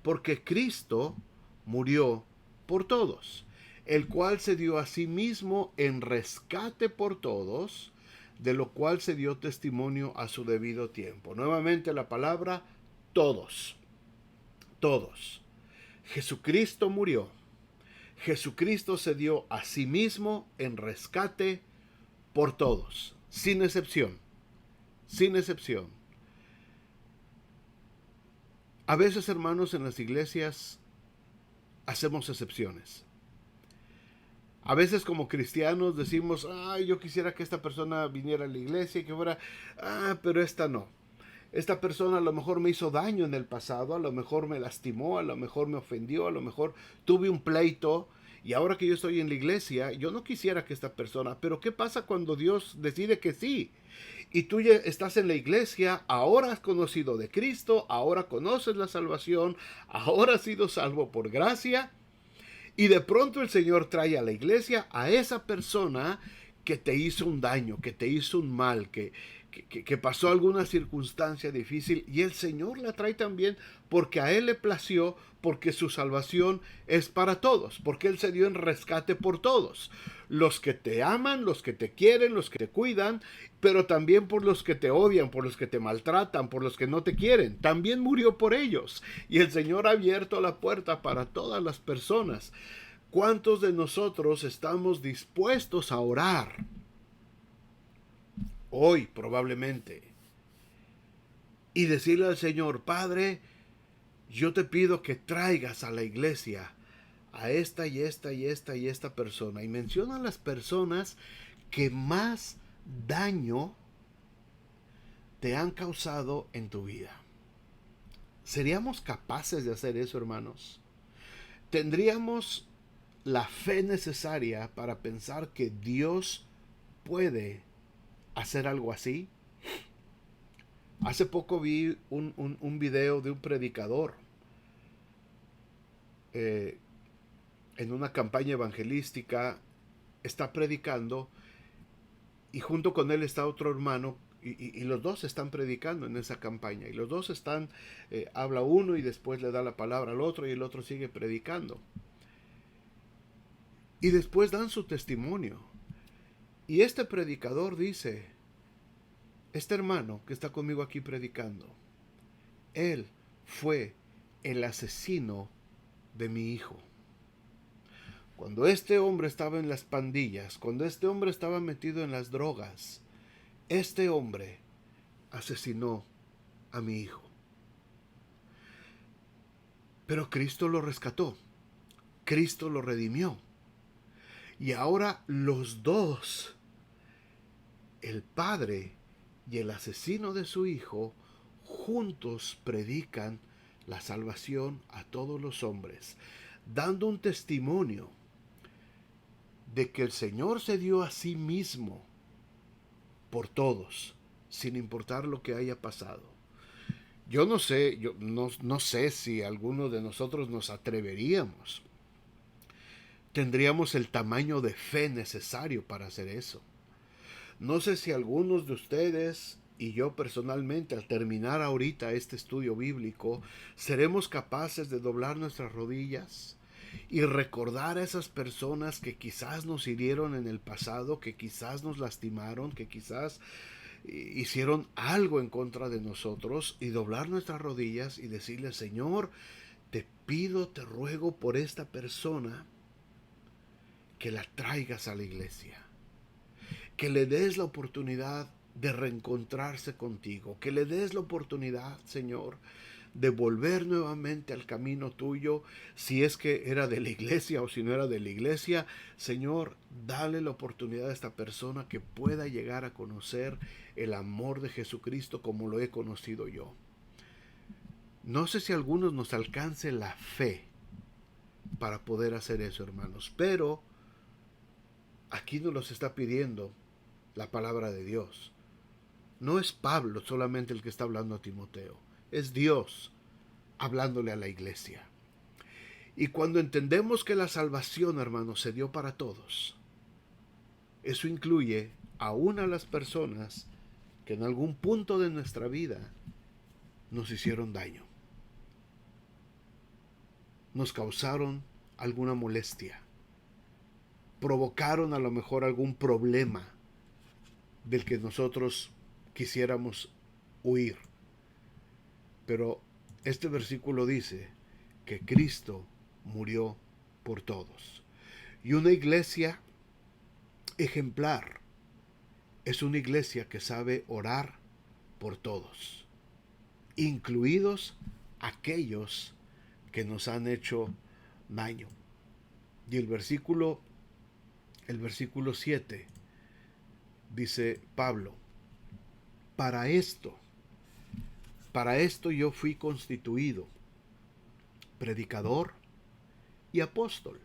Porque Cristo murió por todos, el cual se dio a sí mismo en rescate por todos, de lo cual se dio testimonio a su debido tiempo. Nuevamente la palabra todos. Todos. Jesucristo murió. Jesucristo se dio a sí mismo en rescate por todos, sin excepción. Sin excepción. A veces, hermanos, en las iglesias hacemos excepciones. A veces como cristianos decimos, yo quisiera que esta persona viniera a la iglesia y que fuera, pero esta no. Esta persona a lo mejor me hizo daño en el pasado, a lo mejor me lastimó, a lo mejor me ofendió, a lo mejor tuve un pleito. Y ahora que yo estoy en la iglesia, yo no quisiera que esta persona, pero ¿qué pasa cuando Dios decide que sí? Y tú ya estás en la iglesia, ahora has conocido de Cristo, ahora conoces la salvación, ahora has sido salvo por gracia. Y de pronto el Señor trae a la iglesia a esa persona que te hizo un daño, que te hizo un mal, que pasó alguna circunstancia difícil, y el Señor la trae también porque a Él le plació, porque su salvación es para todos, porque Él se dio en rescate por todos. Los que te aman, los que te quieren, los que te cuidan, pero también por los que te odian, por los que te maltratan, por los que no te quieren. También murió por ellos. Y el Señor ha abierto la puerta para todas las personas. ¿Cuántos de nosotros estamos dispuestos a orar hoy probablemente y decirle al Señor, Padre, yo te pido que traigas a la iglesia a esta y esta y esta y esta persona? Y menciona las personas que más daño te han causado en tu vida. ¿Seríamos capaces de hacer eso, hermanos? ¿Tendríamos la fe necesaria para pensar que Dios puede hacer algo así? Hace poco vi un video de un predicador en una campaña evangelística. Está predicando y junto con él está otro hermano y los dos están predicando en esa campaña y los dos están, habla uno y después le da la palabra al otro y el otro sigue predicando. Y después dan su testimonio. Y este predicador dice, este hermano que está conmigo aquí predicando, él fue el asesino de mi hijo. cuando este hombre estaba en las pandillas, cuando este hombre estaba metido en las drogas, este hombre asesinó a mi hijo. Pero Cristo lo rescató, Cristo lo redimió. Y ahora los dos, el padre y el asesino de su hijo, juntos predican la salvación a todos los hombres, dando un testimonio de que el Señor se dio a sí mismo por todos, sin importar lo que haya pasado. Yo no sé si alguno de nosotros nos atreveríamos. Tendríamos el tamaño de fe necesario para hacer eso. No sé si algunos de ustedes y yo personalmente, al terminar ahorita este estudio bíblico, seremos capaces de doblar nuestras rodillas y recordar a esas personas que quizás nos hirieron en el pasado, que quizás nos lastimaron, que quizás hicieron algo en contra de nosotros, y doblar nuestras rodillas y decirle: Señor, te pido, te ruego por esta persona, que la traigas a la iglesia, que le des la oportunidad de reencontrarse contigo, que le des la oportunidad, Señor, de volver nuevamente al camino tuyo, si es que era de la iglesia o si no era de la iglesia. Señor, dale la oportunidad a esta persona que pueda llegar a conocer el amor de Jesucristo como lo he conocido yo. No sé si a algunos nos alcance la fe para poder hacer eso, hermanos, pero aquí nos los está pidiendo la palabra de Dios. No es Pablo solamente el que está hablando a Timoteo, es Dios hablándole a la iglesia. Y cuando entendemos que la salvación, hermanos, se dio para todos, eso incluye aún a las personas que en algún punto de nuestra vida nos hicieron daño, nos causaron alguna molestia, provocaron a lo mejor algún problema del que nosotros quisiéramos huir. Pero este versículo dice que Cristo murió por todos. Y una iglesia ejemplar es una iglesia que sabe orar por todos, incluidos aquellos que nos han hecho daño. Y el versículo 7 dice Pablo: para esto yo fui constituido predicador y apóstol.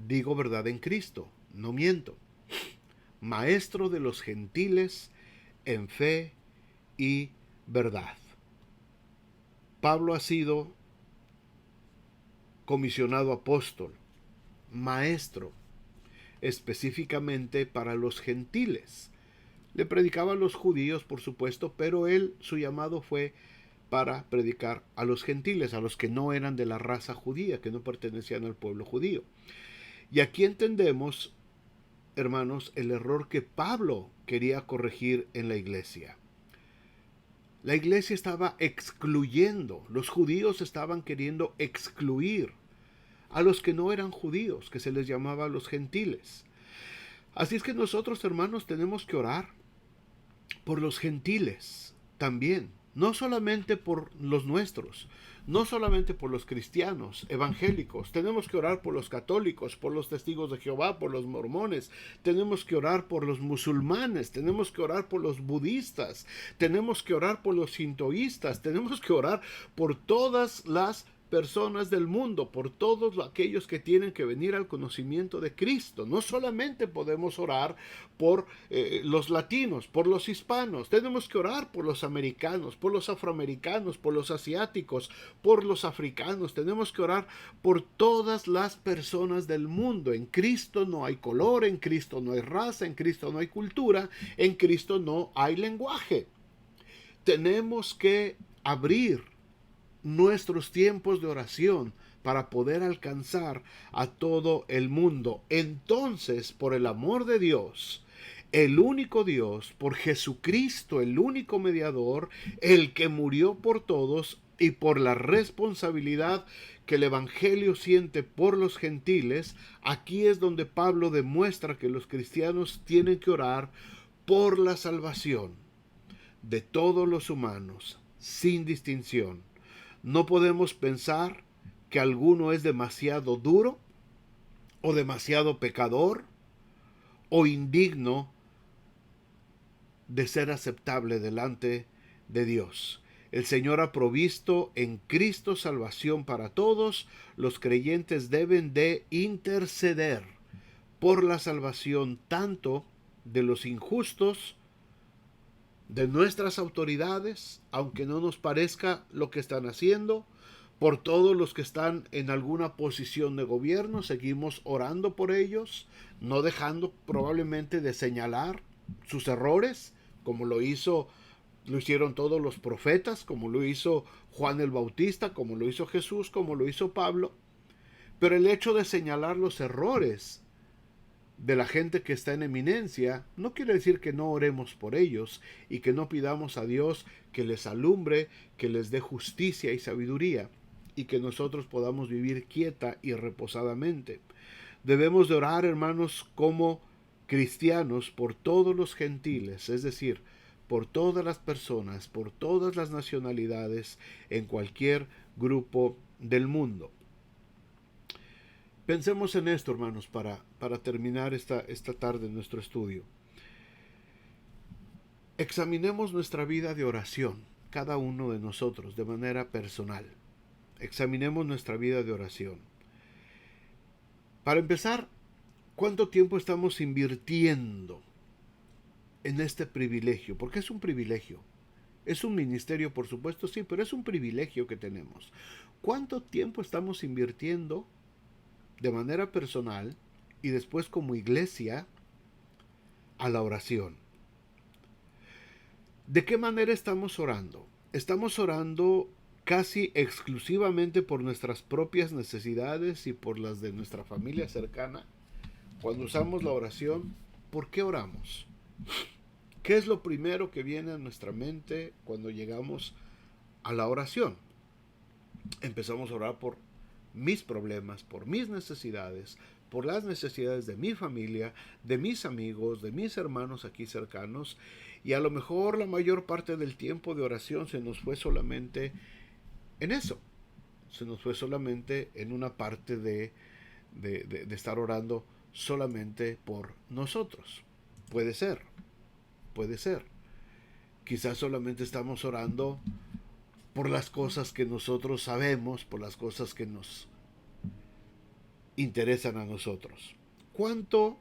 Digo verdad en Cristo, no miento. Maestro de los gentiles en fe y verdad. Pablo ha sido comisionado apóstol, maestro, específicamente para los gentiles. Le predicaba a los judíos, por supuesto, pero su llamado fue para predicar a los gentiles, a los que no eran de la raza judía, que no pertenecían al pueblo judío. Y aquí entendemos, hermanos, el error que Pablo quería corregir en la iglesia. La iglesia estaba excluyendo, los judíos estaban queriendo excluir a los que no eran judíos, que se les llamaba los gentiles. Así es que nosotros, hermanos, tenemos que orar por los gentiles también, no solamente por los nuestros, no solamente por los cristianos evangélicos. Tenemos que orar por los católicos, por los testigos de Jehová, por los mormones. Tenemos que orar por los musulmanes, tenemos que orar por los budistas, tenemos que orar por los sintoístas, tenemos que orar por todas las personas del mundo, por todos aquellos que tienen que venir al conocimiento de Cristo. No solamente podemos orar por los latinos, por los hispanos, tenemos que orar por los americanos, por los afroamericanos, por los asiáticos, por los africanos. Tenemos que orar por todas las personas del mundo. En Cristo no hay color, en Cristo no hay raza, en Cristo no hay cultura, en Cristo no hay lenguaje. Tenemos que abrir nuestros tiempos de oración para poder alcanzar a todo el mundo. Entonces, por el amor de Dios, el único Dios, por Jesucristo, el único mediador, el que murió por todos y por la responsabilidad que el Evangelio siente por los gentiles. Aquí es donde Pablo demuestra que los cristianos tienen que orar por la salvación de todos los humanos, sin distinción. No podemos pensar que alguno es demasiado duro o demasiado pecador o indigno de ser aceptable delante de Dios. El Señor ha provisto en Cristo salvación para todos. Los creyentes deben de interceder por la salvación tanto de los injustos, de nuestras autoridades, aunque no nos parezca lo que están haciendo, por todos los que están en alguna posición de gobierno. Seguimos orando por ellos, no dejando probablemente de señalar sus errores, como lo hicieron todos los profetas, como lo hizo Juan el Bautista, como lo hizo Jesús, como lo hizo Pablo. Pero el hecho de señalar los errores de la gente que está en eminencia no quiere decir que no oremos por ellos y que no pidamos a Dios que les alumbre, que les dé justicia y sabiduría, y que nosotros podamos vivir quieta y reposadamente. Debemos de orar, hermanos, como cristianos por todos los gentiles, es decir, por todas las personas, por todas las nacionalidades, en cualquier grupo del mundo. Pensemos en esto, hermanos, para terminar esta tarde nuestro estudio. Examinemos nuestra vida de oración, cada uno de nosotros, de manera personal. Examinemos nuestra vida de oración. Para empezar, ¿cuánto tiempo estamos invirtiendo en este privilegio? Porque es un privilegio. Es un ministerio, por supuesto, sí, pero es un privilegio que tenemos. ¿Cuánto tiempo estamos invirtiendo de manera personal y después como iglesia a la oración? ¿De qué manera estamos orando? Estamos orando casi exclusivamente por nuestras propias necesidades y por las de nuestra familia cercana. Cuando usamos la oración, ¿por qué oramos? ¿Qué es lo primero que viene a nuestra mente cuando llegamos a la oración? Empezamos a orar por mis problemas, por mis necesidades, por las necesidades de mi familia, de mis amigos, de mis hermanos aquí cercanos, y a lo mejor la mayor parte del tiempo de oración se nos fue solamente en eso, se nos fue solamente en una parte de estar orando solamente por nosotros. Puede ser, puede ser. Quizás solamente estamos orando por las cosas que nosotros sabemos, por las cosas que nos interesan a nosotros. ¿Cuánto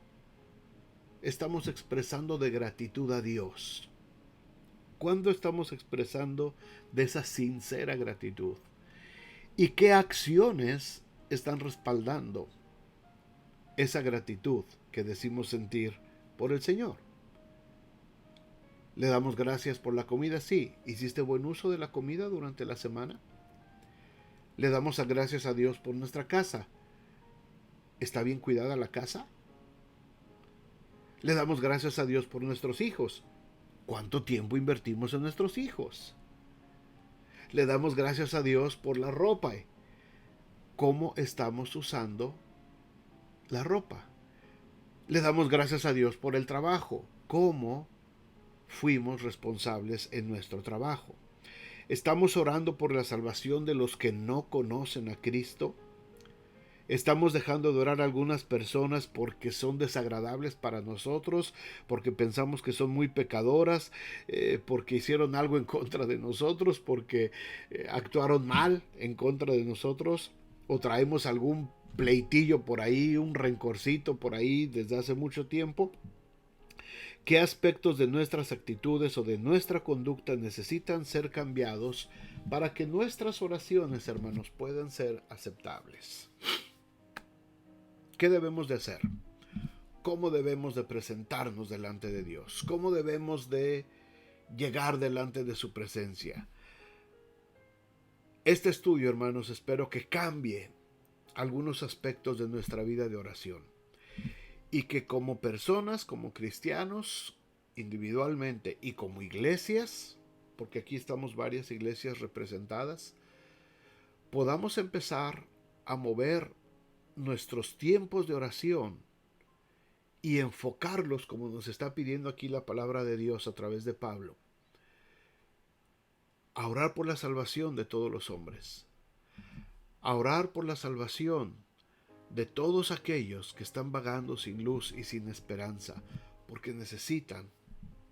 estamos expresando de gratitud a Dios? ¿Cuándo estamos expresando de esa sincera gratitud? ¿Y qué acciones están respaldando esa gratitud que decimos sentir por el Señor? ¿Le damos gracias por la comida? Sí. ¿Hiciste buen uso de la comida durante la semana? ¿Le damos gracias a Dios por nuestra casa? ¿Está bien cuidada la casa? Le damos gracias a Dios por nuestros hijos. ¿Cuánto tiempo invertimos en nuestros hijos? Le damos gracias a Dios por la ropa. ¿Cómo estamos usando la ropa? Le damos gracias a Dios por el trabajo. ¿Cómo fuimos responsables en nuestro trabajo? ¿Estamos orando por la salvación de los que no conocen a Cristo? ¿Estamos dejando de orar a algunas personas porque son desagradables para nosotros, porque pensamos que son muy pecadoras, porque hicieron algo en contra de nosotros, porque actuaron mal en contra de nosotros, o traemos algún pleitillo por ahí, un rencorcito por ahí desde hace mucho tiempo? ¿Qué aspectos de nuestras actitudes o de nuestra conducta necesitan ser cambiados para que nuestras oraciones, hermanos, puedan ser aceptables? ¿Qué debemos de hacer? ¿Cómo debemos de presentarnos delante de Dios? ¿Cómo debemos de llegar delante de su presencia? Este estudio, hermanos, espero que cambie algunos aspectos de nuestra vida de oración y que como personas, como cristianos, individualmente y como iglesias, porque aquí estamos varias iglesias representadas, podamos empezar a mover nuestros tiempos de oración y enfocarlos como nos está pidiendo aquí la palabra de Dios a través de Pablo, a orar por la salvación de todos los hombres, a orar por la salvación de todos aquellos que están vagando sin luz y sin esperanza, porque necesitan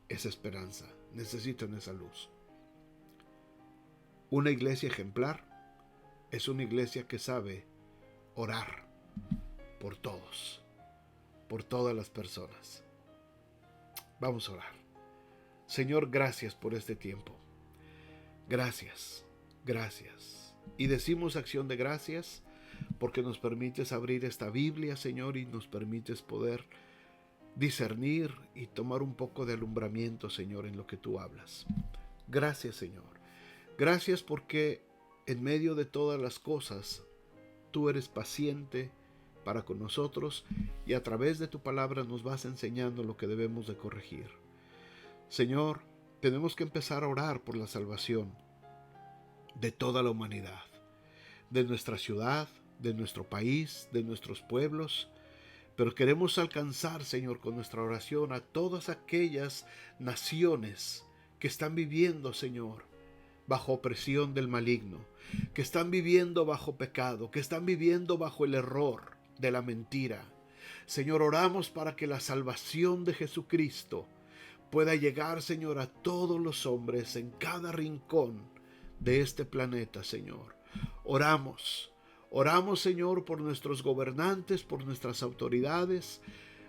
esa esperanza, necesitan esa luz. Una iglesia ejemplar es una iglesia que sabe orar por todos, por todas las personas. Vamos a orar. Señor, gracias por este tiempo. Gracias, gracias. Y decimos acción de gracias porque nos permites abrir esta Biblia, Señor, y nos permites poder discernir y tomar un poco de alumbramiento, Señor, en lo que tú hablas. Gracias, Señor. Gracias porque en medio de todas las cosas, tú eres paciente para con nosotros y a través de tu palabra nos vas enseñando lo que debemos de corregir. Señor, tenemos que empezar a orar por la salvación de toda la humanidad, de nuestra ciudad, de nuestro país, de nuestros pueblos, pero queremos alcanzar, Señor, con nuestra oración a todas aquellas naciones que están viviendo, Señor, bajo opresión del maligno, que están viviendo bajo pecado, que están viviendo bajo el error de la mentira. Señor, oramos para que la salvación de Jesucristo pueda llegar, Señor, a todos los hombres en cada rincón de este planeta, Señor. Oramos, Señor, por nuestros gobernantes, por nuestras autoridades.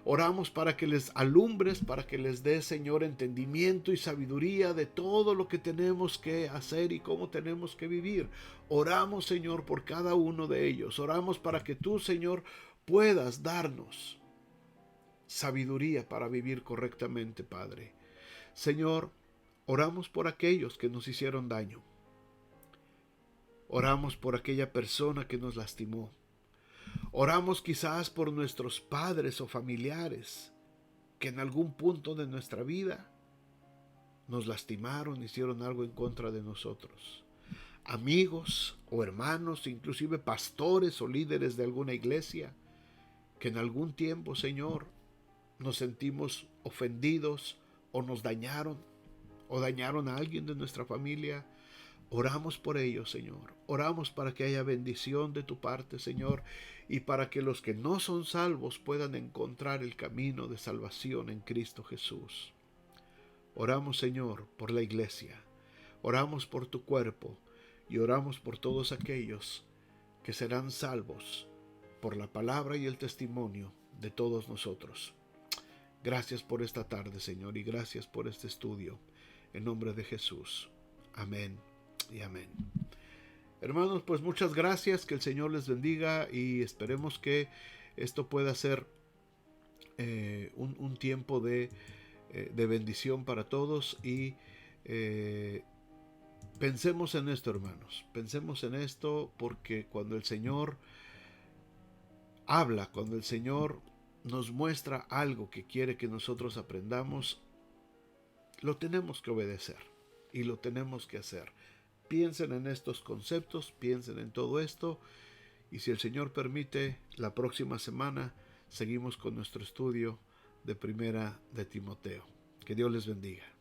Oramos para que les alumbres, para que les des, Señor, entendimiento y sabiduría de todo lo que tenemos que hacer y cómo tenemos que vivir. Oramos, Señor, por cada uno de ellos. Oramos para que tú, Señor, puedas darnos sabiduría para vivir correctamente, Padre. Señor, oramos por aquellos que nos hicieron daño. Oramos por aquella persona que nos lastimó. Oramos quizás por nuestros padres o familiares que en algún punto de nuestra vida nos lastimaron, hicieron algo en contra de nosotros. Amigos o hermanos, inclusive pastores o líderes de alguna iglesia que en algún tiempo, Señor, nos sentimos ofendidos o nos dañaron o dañaron a alguien de nuestra familia. Oramos por ellos, Señor. Oramos para que haya bendición de tu parte, Señor, y para que los que no son salvos puedan encontrar el camino de salvación en Cristo Jesús. Oramos, Señor, por la iglesia. Oramos por tu cuerpo y oramos por todos aquellos que serán salvos por la palabra y el testimonio de todos nosotros. Gracias por esta tarde, Señor, y gracias por este estudio. En nombre de Jesús. Amén y amén. Hermanos, pues muchas gracias, que el Señor les bendiga y esperemos que esto pueda ser un tiempo de bendición para todos y pensemos en esto, hermanos, pensemos en esto, porque cuando el Señor habla, cuando el Señor nos muestra algo que quiere que nosotros aprendamos, lo tenemos que obedecer y lo tenemos que hacer. Piensen en estos conceptos, piensen en todo esto, y si el Señor permite, la próxima semana seguimos con nuestro estudio de Primera de Timoteo. Que Dios les bendiga.